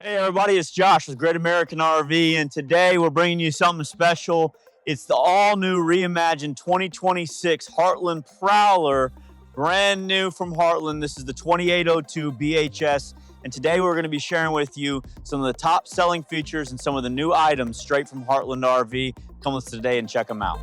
Hey everybody, it's Josh with Great American RV, and today we're bringing you something special. It's the all-new reimagined 2026 Heartland Prowler, brand new from Heartland. This is the 2802 BHS, and today we're going to be sharing with you some of the top selling features and some of the new items straight from Heartland RV. Come with us today and check them out.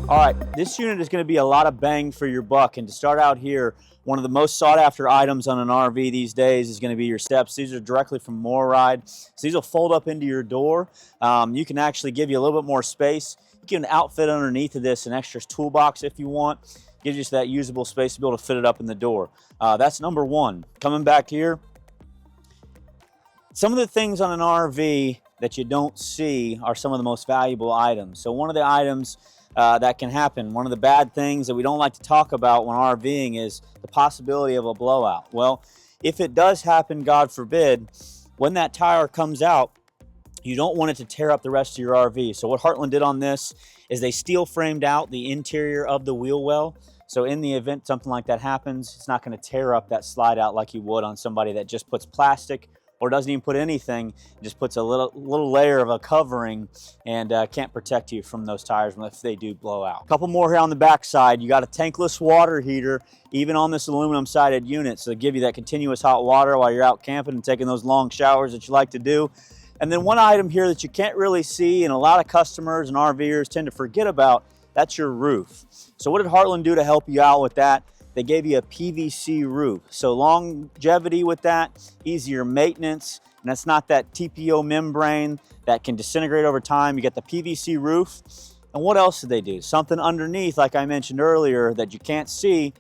All right, this unit is going to be a lot of bang for your buck. And to start out here, one of the most sought after items on an RV these days is going to be your steps. These are directly from MoreRide. So these will fold up into your door. You can actually give you a little bit more space. You can outfit underneath of this an extra toolbox if you want. Gives you that usable space to be able to fit it up in the door. That's number one. Coming back here, some of the things on an RV that you don't see are some of the most valuable items. So one of the items that can happen, one of the bad things that we don't like to talk about when RVing, is the possibility of a blowout. Well, if it does happen, God forbid, when that tire comes out, you don't want it to tear up the rest of your RV. So what Heartland did on this is they steel framed out the interior of the wheel well. So in the event something like that happens, it's not going to tear up that slide out like you would on somebody that just puts plastic or doesn't even put anything, just puts a little layer of a covering and can't protect you from those tires if they do blow out. A couple more here on the back side. You got a tankless water heater, even on this aluminum sided unit, so to give you that continuous hot water while you're out camping and taking those long showers that you like to do. And then one item here that you can't really see and a lot of customers and RVers tend to forget about, that's your roof. So what did Heartland do to help you out with that? They gave you a PVC roof. So longevity with that, easier maintenance, and that's not that TPO membrane that can disintegrate over time. You get the PVC roof. And what else did they do? Something underneath, like I mentioned earlier, that you can't see.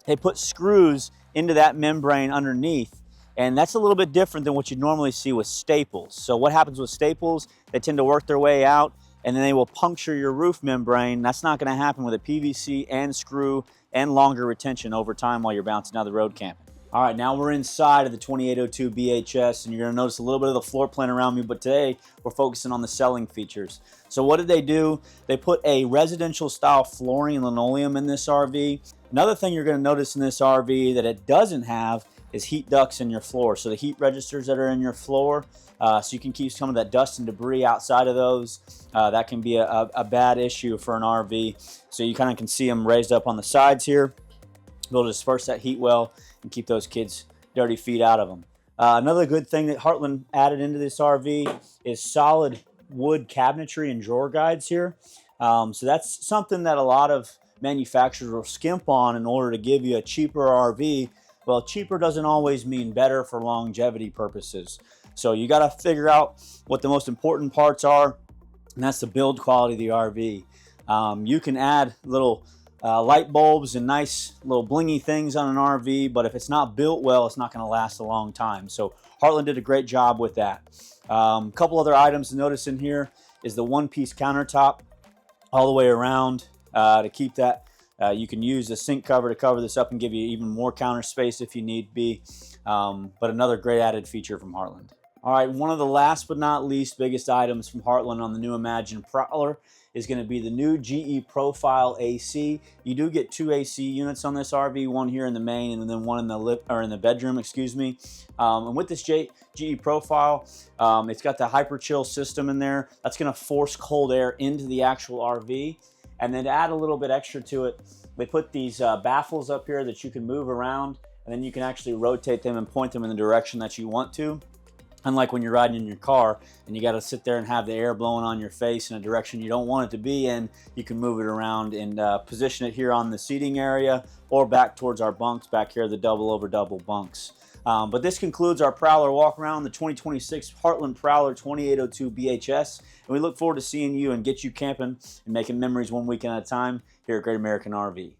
They put screws into that membrane underneath. And that's a little bit different than what you normally see with staples. So what happens with staples, they tend to work their way out and then they will puncture your roof membrane. That's not going to happen with a PVC and screw and longer retention over time while you're bouncing down the road camping. All right, now we're inside of the 2802 BHS, and you're going to notice a little bit of the floor plan around me, but today we're focusing on the selling features. So what did they do? They put a residential style flooring and linoleum in this RV. Another thing you're going to notice in this RV that it doesn't have is heat ducts in your floor. So the heat registers that are in your floor, so you can keep some of that dust and debris outside of those. That can be a bad issue for an RV. So you kind of can see them raised up on the sides here. They'll disperse that heat well and keep those kids' dirty feet out of them. Another good thing that Heartland added into this RV is solid wood cabinetry and drawer guides here. So that's something that a lot of manufacturers will skimp on in order to give you a cheaper RV. Well, cheaper doesn't always mean better for longevity purposes. So you got to figure out what the most important parts are, and that's the build quality of the RV. You can add little light bulbs and nice little blingy things on an RV, but if it's not built well, it's not going to last a long time. So Heartland did a great job with that. A couple other items to notice in here is the one-piece countertop all the way around to keep that. You can use the sink cover to cover this up and give you even more counter space if you need be. But another great added feature from Heartland. All right, one of the last but not least biggest items from Heartland on the new Imagine Prowler is going to be the new GE Profile AC. You do get two AC units on this RV, one here in the main and then one in the bedroom, excuse me. And with this GE Profile, it's got the hyper chill system in there. That's going to force cold air into the actual RV. And then to add a little bit extra to it, they put these baffles up here that you can move around, and then you can actually rotate them and point them in the direction that you want to. Unlike when you're riding in your car and you got to sit there and have the air blowing on your face in a direction you don't want it to be in, you can move it around and position it here on the seating area or back towards our bunks back here, the double over double bunks. But this concludes our Prowler walk around, the 2026 Heartland Prowler 2802 BHS. And we look forward to seeing you and get you camping and making memories one weekend at a time here at Great American RV.